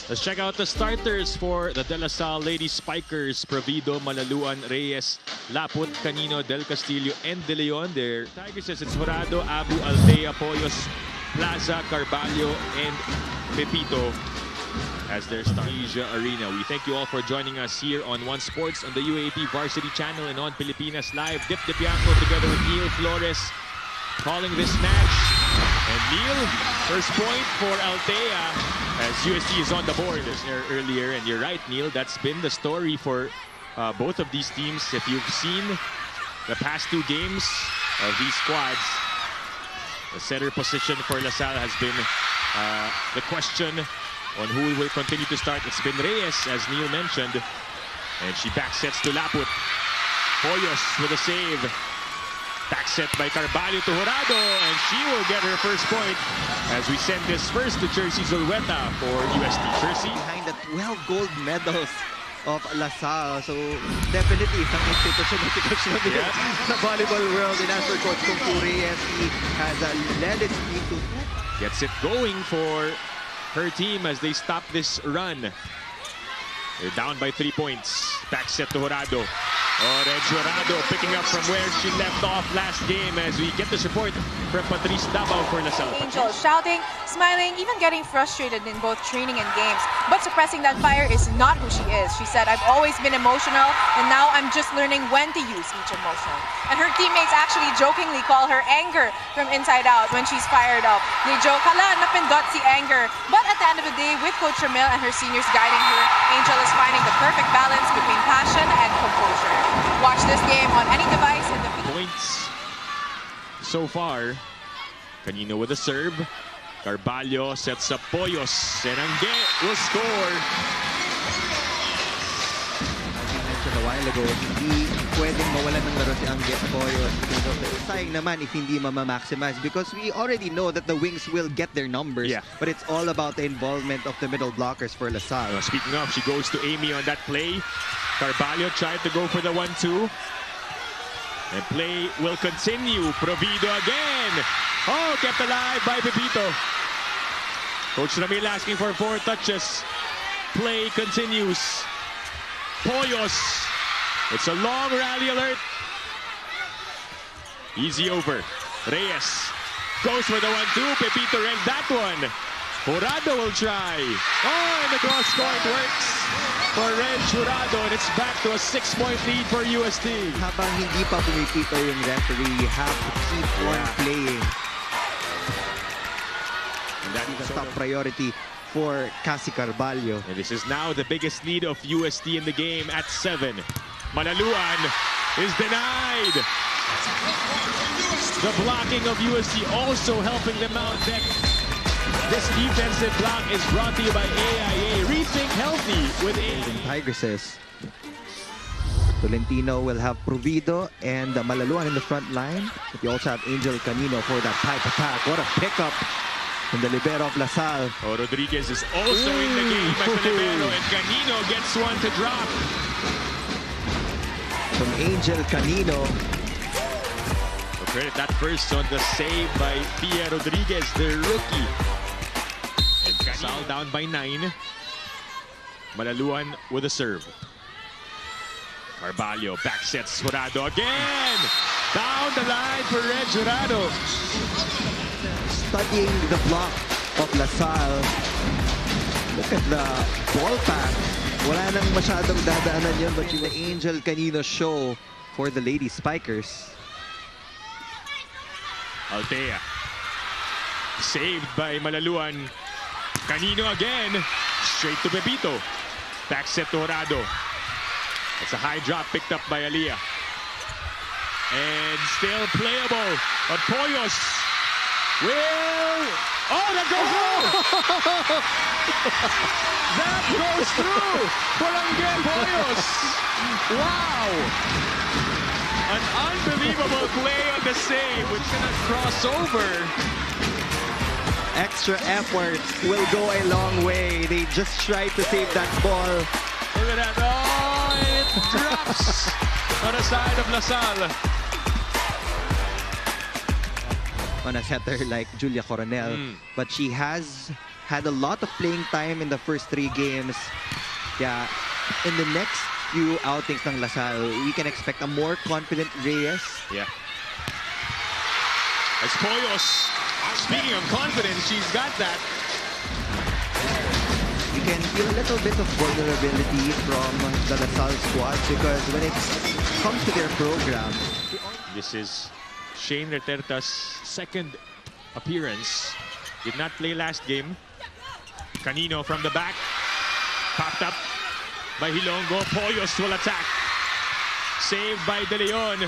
Let's check out the starters for the DLSU Lady Spikers. Provido, Malaluan, Reyes, Laput, Canino, Del Castillo, and De Leon. Their Tigresses, it's Jurado, Abu, Altea, Poyos, Plaza, Carvalho, and Pepito as their Asia Arena. We thank you all for joining us here on One Sports on the UAAP Varsity Channel and on Pilipinas Live. Dip Dipianco together with Neil Flores calling this match. And Neil, first point for Altea as UST is on the board earlier. And you're right, Neil, that's been the story for both of these teams. If you've seen the past two games of these squads, the center position for LaSalle has been the question on who will continue to start. It's been Reyes, as Neil mentioned. And she backsets to Laput. Poyos with a save. Backset by Carvalho to Jurado, and she will get her first point as we send this first to Jersey Zulueta for UST. Jersey behind the 12 gold medals of LaSalle. So definitely isang institution sa volleyball world. And as for Coach Kung Reyes, he has led his team to... Gets it going for her team as they stop this run. They're down by 3 points. Backset to Jurado. Jurado picking up from where she left off last game as we get this report from Patrice Davao for LaSalle. Angel shouting, smiling, even getting frustrated in both training and games. But suppressing that fire is not who she is. She said, I've always been emotional and now I'm just learning when to use each emotion. And her teammates actually jokingly call her anger from inside out when she's fired up. They joke, hala, napindot si anger. But at the end of the day, with Coach Ramil and her seniors guiding her, Angel is finding the perfect balance between passion and composure. Watch this game on any device in the points so far. Canino with a serve. Carvalho sets up Poyos. And Angge will score. As you mentioned a while ago, hindi pwedeng mawalan ng laro si Angge at Poyos. Sayang naman if hindi maximize because we already know that the wings will get their numbers. Yeah. But it's all about the involvement of the middle blockers for LaSalle. Speaking of, she goes to Amy on that play. Carvalho tried to go for the 1-2. And play will continue. Provido again. Oh, kept alive by Pepito. Coach Ramil asking for 4 touches. Play continues. Poyos. It's a long rally alert. Easy over. Reyes goes for the 1-2. Pepito read that one. Jurado will try. Oh, and the cross court works for Red Jurado, and it's back to a 6-point lead for UST. Habang hindi pa pumipito yung referee, you have to keep on playing. And that is the top priority for Cassie Carvalho. And this is now the biggest lead of UST in the game at 7. Malaluan is denied. The blocking of UST also helping them out. This defensive block is brought to you by AIA. Rethink healthy with Golden Tigresses. Tolentino will have Provido and Malaluan in the front line. But you also have Angel Canino for that type attack. What a pickup from the libero of LaSalle. Rodriguez is also in the game as the libero, and Canino gets one to drop. From Angel Canino. Credit that first on the save by Pia Rodriguez, the rookie. Salle down by 9. Malaluan with a serve. Carvalho backsets Jurado again. Down the line for Red Jurado. Studying the block of LaSalle. Look at the ball path. Wala nang masyadong dadaanan yun, but yung Angel Canino show for the Lady Spikers. Altea. Saved by Malaluan. Canino again, straight to Pepito. Backset to Jurado. It's a high drop picked up by Aliyah. And still playable. But Poyos will... Oh, that goes through! That goes through for Angge Poyos. Wow! An unbelievable play on the save, which is gonna cross over. Extra effort will go a long way. They just tried to save that ball. Look at that. Oh, it drops on the side of LaSalle. On a setter like Julia Coronel. But she has had a lot of playing time in the first 3 games. Yeah, in the next few outings ng LaSalle, we can expect a more confident Reyes. Yeah. As Poyos, speaking of confidence, she's got that. You can feel a little bit of vulnerability from the LaSalle squad because when it comes to their program, This is Shane Reterta's second appearance. Did not play last game. Canino from the back. Popped up by Hilongo. Poyos will attack. Saved by De Leon.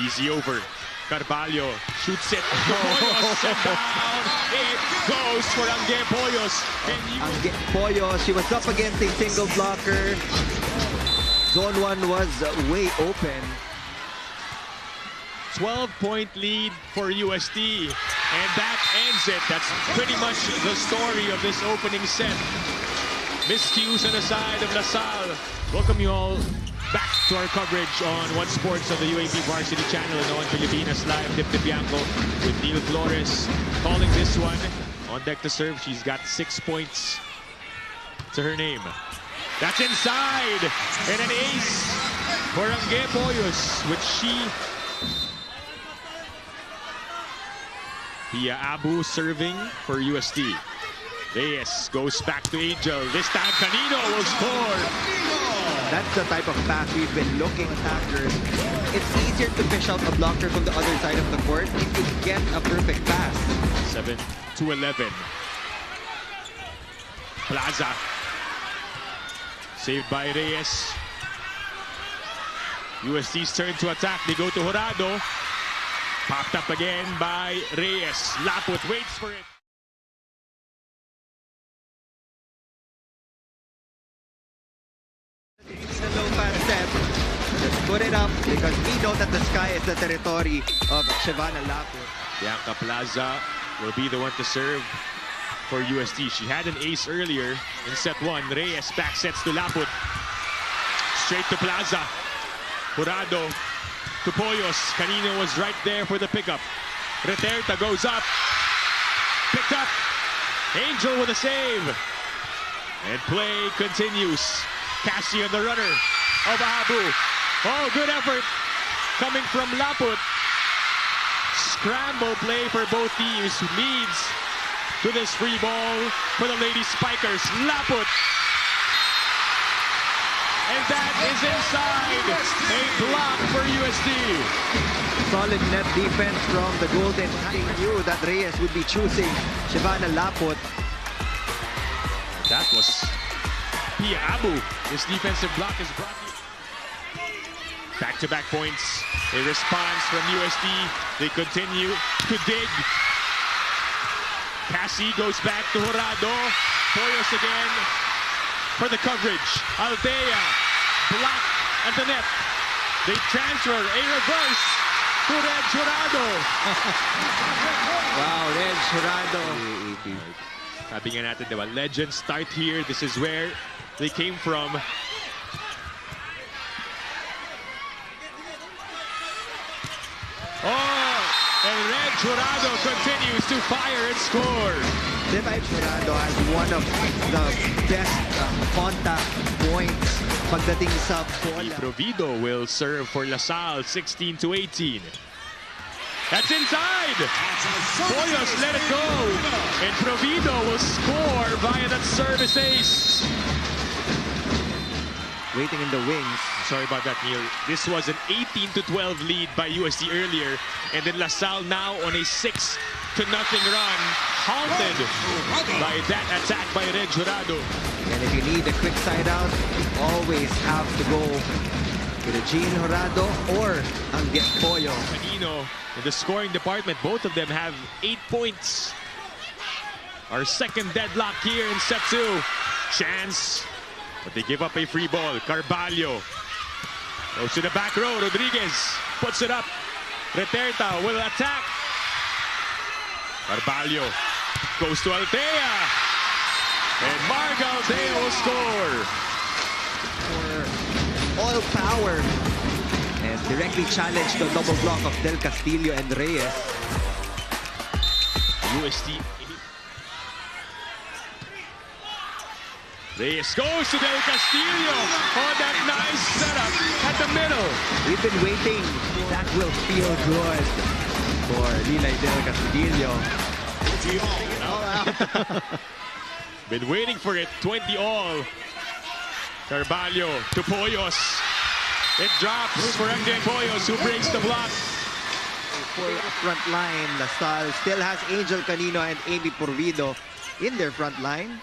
Easy over. Carvalho shoots it. Poyos and down. It goes for Angge Poyos. Angge Poyos, she was up against a single blocker. Zone 1 was way open. 12-point lead for UST. And that ends it. That's pretty much the story of this opening set. Miscues on the side of LaSalle. Welcome you all back to our coverage on One Sports on the UAAP Varsity Channel and on Pilipinas Live. Dip Bianco with Neil Flores calling this one. On deck to serve, she's got 6 points to her name. That's inside! And an ace for Angge Poyos, which she... Pia Abu serving for UST. Reyes goes back to Angel. This time Canino will score. That's the type of pass we've been looking at. It's easier to fish out a blocker from the other side of the court if you get a perfect pass. 7-11. Plaza. Saved by Reyes. UST's turn to attack. They go to Jurado. Popped up again by Reyes. Laput waits for it. It's a low pass step. Just put it up because we know that the sky is the territory of Shivana Laput. Bianca Plaza will be the one to serve for UST. She had an ace earlier in set 1. Reyes back sets to Laput. Straight to Plaza. Jurado to Poyos. Canino was right there for the pickup. Reterta goes up. Picked up. Angel with a save. And play continues. Cassie on the runner of Abu. Oh, good effort coming from Laput. Scramble play for both teams. Leads to this free ball for the Lady Spikers. Laput. And that is inside. A block for UST. Solid net defense from the Golden. I knew that Reyes would be choosing Shivana Laput. That was Pia Abu. This defensive block is brought to you. Back-to-back points. A response from UST. They continue to dig. Cassie goes back to Jurado. Poyos again for the coverage. Altea. Block at the net. They transfer. A reverse to Red Jurado. Wow, Red Jurado. Sabi nga natin, diba? Legends start here. This is where they came from. Oh, and Red Jurado continues to fire and score. Red Jurado has one of the best contact points pagdating sa bola. Provido will serve for LaSalle, 16-18. That's inside. Poyos let it go. And Provido will score via that service ace. Waiting in the wings. Sorry about that, Neil. This was an 18-12 lead by UST earlier. And then LaSalle now on a 6-0 run. Halted by that attack by Red Jurado. And if you need a quick side out, you always have to go to the Jean Jurado or Angge Poyo. Canino in the scoring department, both of them have 8 points. Our second deadlock here in set 2. Chance, but they give up a free ball. Carvalho goes to the back row. Rodriguez puts it up. Reterta will attack. Carvalho goes to Altea. And Marga Altea will score. For all power. And directly challenged the double block of Del Castillo and Reyes. UST Reyes goes to Del Castillo on that nice setup at the middle. We've been waiting. That will feel good for Relive Del Castillo. Been waiting for it. 20 all. Carvalho to Poyos. It drops for MJ Poyos, who breaks the block. For front line, LaSalle still has Angel Canino and Amy Porvido in their front line.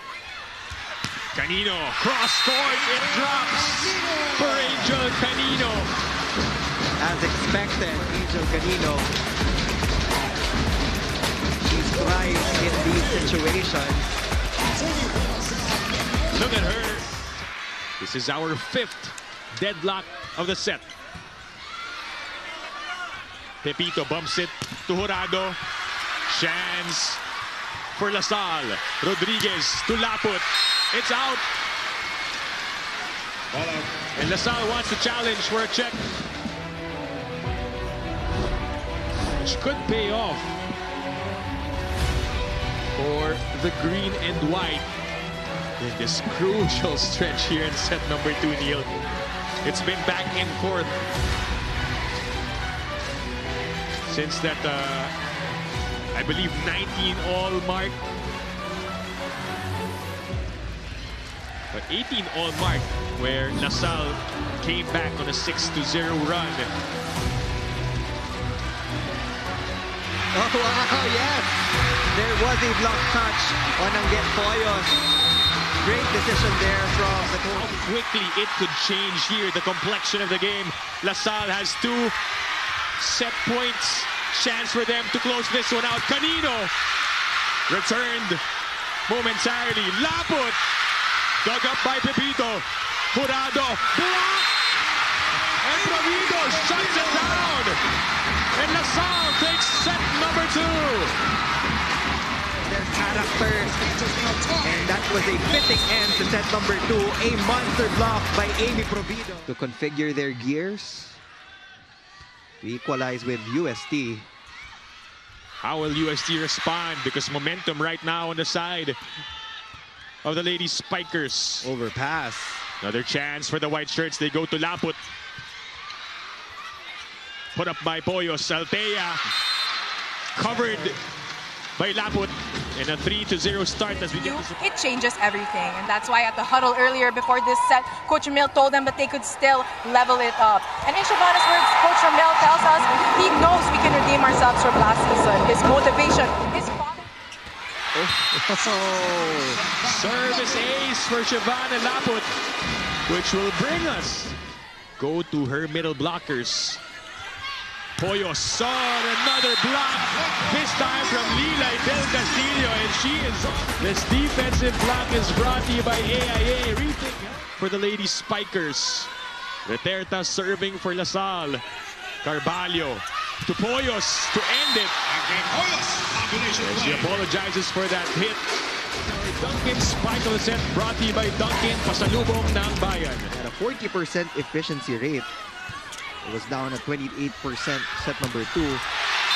Canino, cross court, it drops for Angel Canino. As expected, Angel Canino, she thrives in these situations. Look at her. This is our 5th deadlock of the set. Pepito bumps it to Jurado. Chance for LaSalle. Rodriguez to Laput. It's out. And LaSalle wants to challenge for a check, which could pay off for the green and white in this crucial stretch here in set number 2, Neil. It's been back and forth since that, I believe, 19 all mark. But 18 all mark, where LaSalle came back on a 6-0 run. Oh, wow, yes! There was a block touch on Angel Poyos. Great decision there from the coach. How quickly it could change here, the complexion of the game. LaSalle has 2 set points. Chance for them to close this one out. Canino returned momentarily. Laput dug up by Pepito. Jurado block, and Provido shuts it down. And LaSalle takes set number 2. Their character, and that was a fitting end to set number 2. A monster block by Amy Provido to configure their gears. We equalize with UST. How will UST respond? Because momentum right now on the side of the Lady Spikers. Overpass. Another chance for the white shirts. They go to Laput. Put up by Poyos. Altea covered by Laput. And a 3-0 start as we get this. It changes everything, and that's why at the huddle earlier before this set, Coach Ramil told them that they could still level it up. And in Shabana's words, Coach Ramil tells us he knows we can redeem ourselves from last season. His motivation, his father. Service ace for Shabana Laput, which will bring us go to her middle blockers. Poyos saw another block, this time from Relive Del Castillo, and she is. This defensive block is brought to you by AIA. Rethink for the Lady Spikers. Reterta serving for LaSalle. Carvalho to Poyos to end it. And she apologizes for that hit. Duncan spike of the set brought to you by Duncan, pasalubong ng bayan. At a 40% efficiency rate. It was down at 28% set number 2.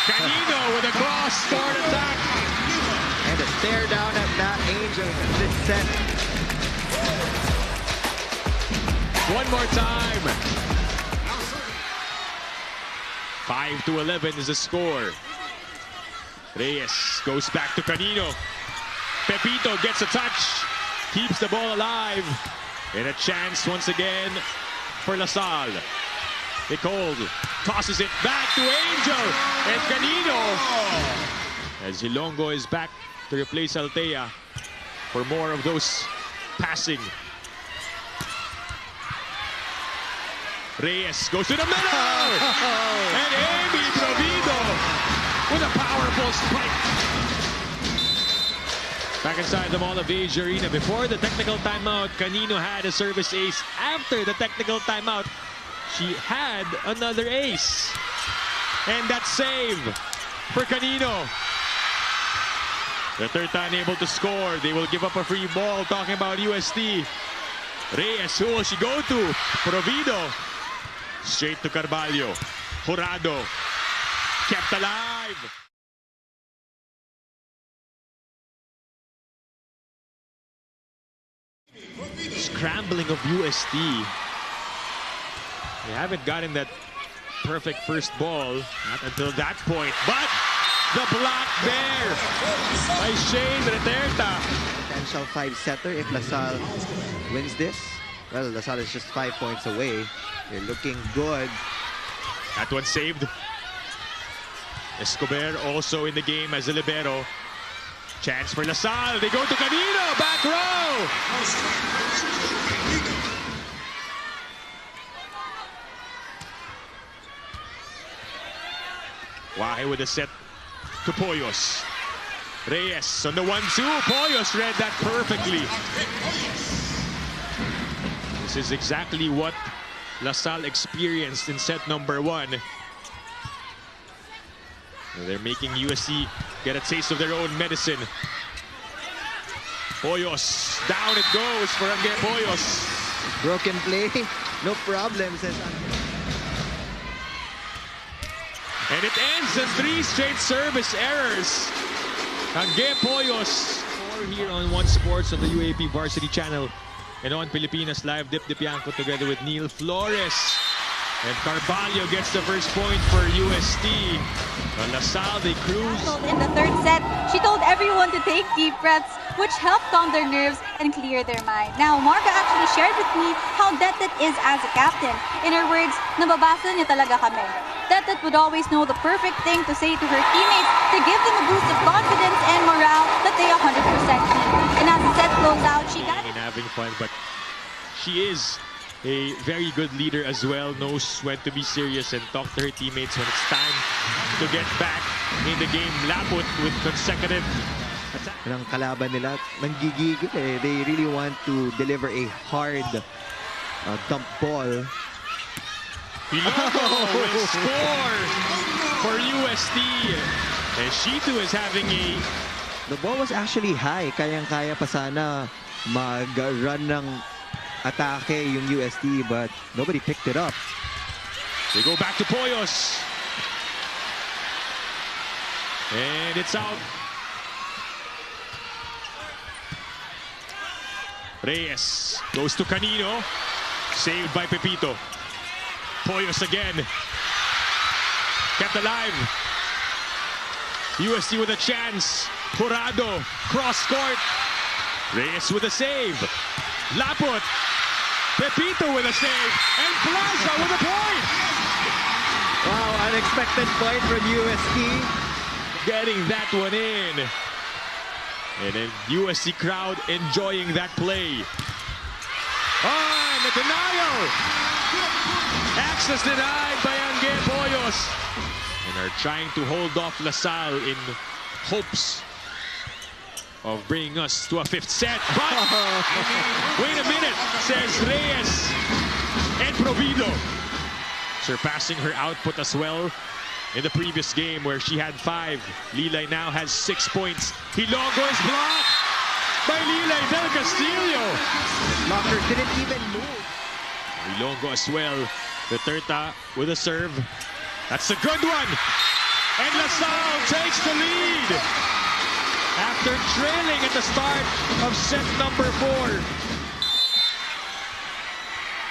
Canino with a cross-court attack. And a stare down at that Angel in this set. One more time. 5-11 is the score. Reyes goes back to Canino. Pepito gets a touch. Keeps the ball alive. And a chance once again for LaSalle. Nicole tosses it back to Angel. And Canino. As Hilongo is back to replace Altea for more of those passing. Reyes goes to the middle. And Amy Provido with a powerful spike. Back inside the Mall of Age Arena. Before the technical timeout, Canino had a service ace. After the technical timeout, she had another ace. And that save for Canino. The third time able to score. They will give up a free ball. Talking about UST. Reyes, who will she go to? Provido. Straight to Carvalho. Jurado. Kept alive. scrambling of UST. They haven't gotten that perfect first ball, not until that point, but the block there by Shane Reterta. Potential 5-setter if LaSalle wins this. Well, LaSalle is just 5 points away. They're looking good. That one saved. Escobar also in the game as a libero. Chance for LaSalle. They go to Canino. Back row. Wahe with a set to Poyos. Reyes on the 1-2. Poyos read that perfectly. This is exactly what LaSalle experienced in set number 1. They're making USC get a taste of their own medicine. Poyos, down it goes for Angge Poyos. Broken play, no problem, says And it ends in 3 straight service errors. Angge Poyos. Here on One Sports on the UAAP Varsity Channel. And on Pilipinas Live, Dip Dipianco together with Neil Flores. And Carvalho gets the first point for UST. On LaSalle, they cruise. In the third set, she told everyone to take deep breaths, which helped calm their nerves and clear their mind. Now, Marga actually shared with me how Detet is as a captain. In her words, nababasa niya talaga kami. Detet would always know the perfect thing to say to her teammates to give them a boost of confidence and morale that they 100% need. And as the set goes out, she got and having fun, but she is a very good leader as well, knows when to be serious and talk to her teammates when it's time to get back in the game. Laput with consecutive attacks. Ang kalaban nila, nanggigigil eh. They really want to deliver a hard dump ball. Ilonggo will score for UST. And she too is having a... The ball was actually high. Kayang-kaya pa sana mag-run ng atake yung UST, but nobody picked it up. They go back to Poyos. And it's out. Reyes goes to Canino. Saved by Pepito. Poyos again. Kept alive. UST with a chance. Jurado, cross court. Reyes with a save. Laput. Pepito with a save. And Plaza with a point. Wow, unexpected point from UST. Getting that one in. And then USC crowd enjoying that play. Oh, and the denial. Access denied by Angge Poyos. And are trying to hold off LaSalle in hopes of bringing us to a 5th set. But wait a minute, says Reyes and Provido. Surpassing her output as well in the previous game where she had 5. Lilay now has 6 points. Ilonggo is blocked by Lilay del Castillo. Blockers didn't even move. Ilonggo as well. Reterta with a serve. That's a good one. And LaSalle takes the lead after trailing at the start of set number 4.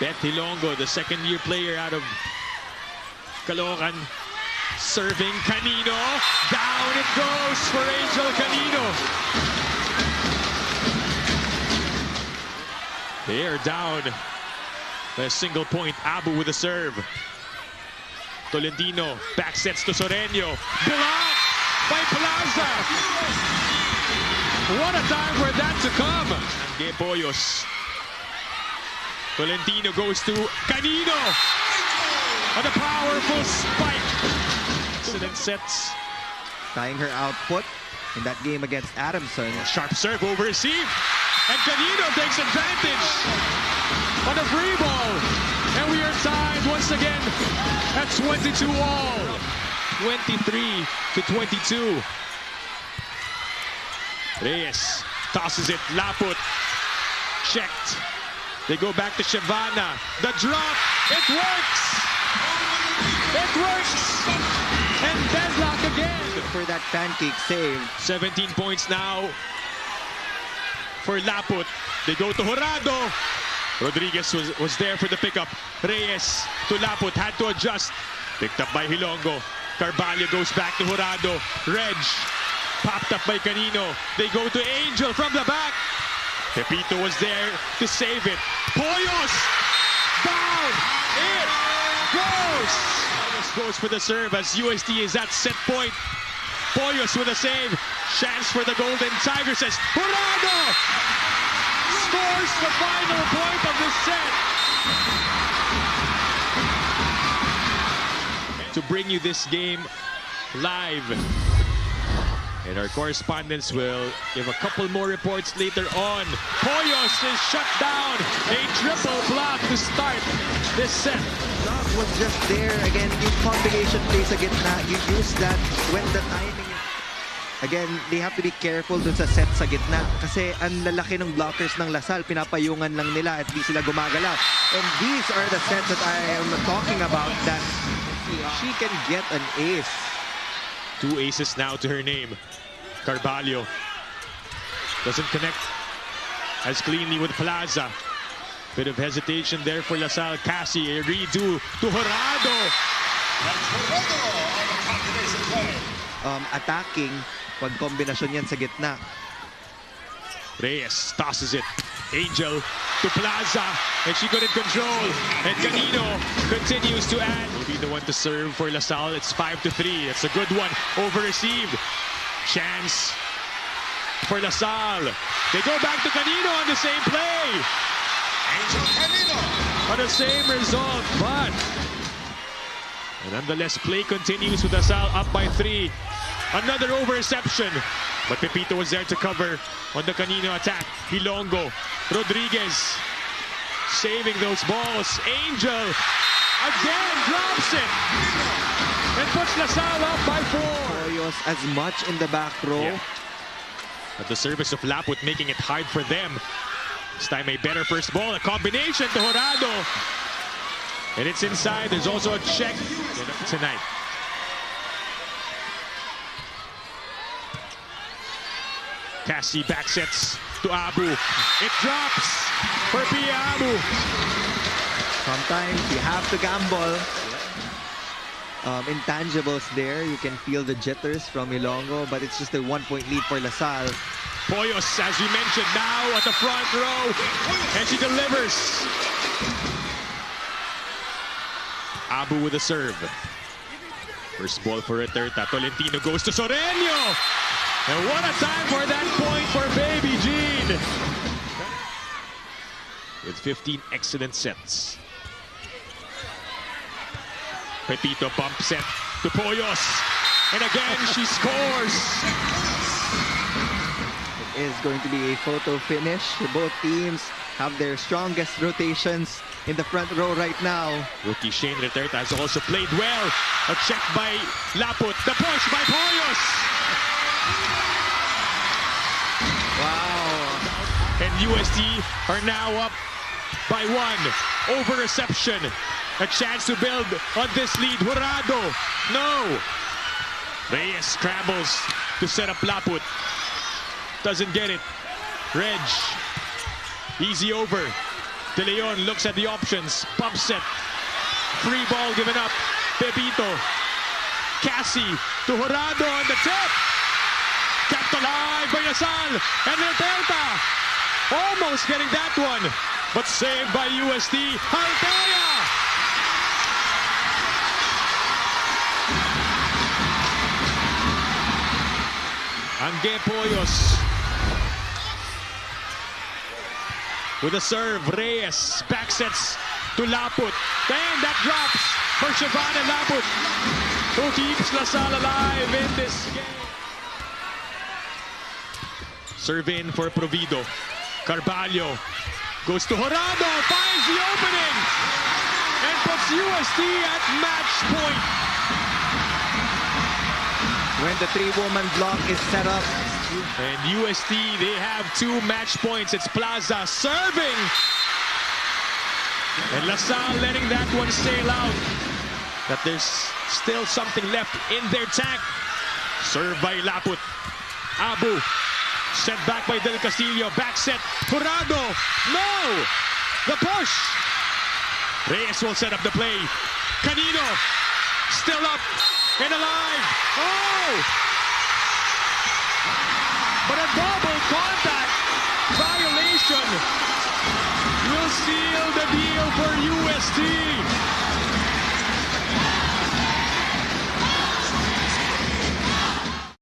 Beth Ilonggo, the second-year player out of Caloocan, serving Canino. Down it goes for Angel Canino. They are down by a single point. Abu with a serve. Tolentino back sets to Soreño. Blocked by Plaza. What a time for that to come. Angge Poyos. Tolentino goes to Canino. On a powerful spike. Excellent sets. Tying her output in that game against Adamson. Sharp serve over received. And Canino takes advantage on a free ball. And we are tied once again at 22 all. 23-22. Reyes tosses it. Laput. Checked. They go back to Shavana. The drop. It works. It works. And deadlock again. For that pancake save. 17 points now for Laput. They go to Jurado. Rodriguez was there for the pickup. Reyes to Laput, had to adjust. Picked up by Hilongo. Carvalho goes back to Jurado. Reg, popped up by Canino. They go to Angel from the back. Pepito was there to save it. Poyos! Down! It goes! Poyos goes for the serve as UST is at set point. Poyos with a save. Chance for the Golden Tigresses. Jurado! Scores the final point of the set. To bring you this game live. And our correspondents will give a couple more reports later on. Poyos is shut down. A triple block to start this set. Block was just there. Again, yung combination plays again na you use that when the timing is... Again, they have to be careful dun sa set sa gitna. Kasi ang lalaki ng blockers ng Lasal, pinapayungan lang nila at di sila gumagalaw. And these are the sets that I am talking about that she can get an ace. 2 aces now to her name. Carvalho doesn't connect as cleanly with Plaza. Bit of hesitation there for Lasal. Cassie, a redo to Jurado. Attacking, pag kombinasyon yan sa gitna. Reyes tosses it. Angel to Plaza, and she couldn't control. And Canino continues to add. Will be the one to serve for Lasal. It's 5-3. It's a good one. Over-received. Chance for Lasal. They go back to Canino on the same play. Angel Canino. On the same result, but nonetheless, play continues with Lasal up by 3. Another over-reception. But Pepito was there to cover on the Canino attack. Hilongo, Rodriguez, saving those balls. Angel again drops it and puts Lasal up by 4. Poyos as much in the back row. Yeah. But the service of Laput making it hard for them. This time a better first ball, a combination to Jurado. And it's inside. There's also a check tonight. Cassie backsets to Abu. It drops for Pia Abu. Sometimes you have to gamble. Intangibles there. You can feel the jitters from Ilongo, but it's just a 1-point lead for Lasal. Poyos, as we mentioned, now at the front row, and she delivers. Abu with a serve. First ball for Reterta. Tolentino goes to Soreño. And what a time for that point for Baby Jean. With 15 excellent sets. Pepito bump set to Poyos. And again, she scores. It is going to be a photo finish. Both teams have their strongest rotations in the front row right now. Rookie Shane Reterta has also played well. A check by Laput. The push by Poyos. Wow. And UST are now up by 1. Over reception. A chance to build on this lead. Jurado. No. Reyes scrambles to set up Laput. Doesn't get it. Reg. Easy over. De Leon looks at the options. Pump set. Free ball given up. Pepito. Cassie to Jurado on the tip. Kept alive by Lasal. And Reterta almost getting that one. But saved by UST. Altea. Angge Poyos. With a serve, Reyes backsets to Laput. And that drops for Shavana Laput, who keeps Lasal alive in this game. Serve in for Provido. Carvalho goes to Jurado, finds the opening, and puts UST at match point. When the 3-woman block is set up. And UST, they have 2 match points. It's Plaza serving. And Lasal letting that one sail out. That there's still something left in their tank. Serve by Laput. Abu Set back by Del Castillo. Back set. Jurado. No! The push. Reyes will set up the play. Canino. Still up and alive. Oh!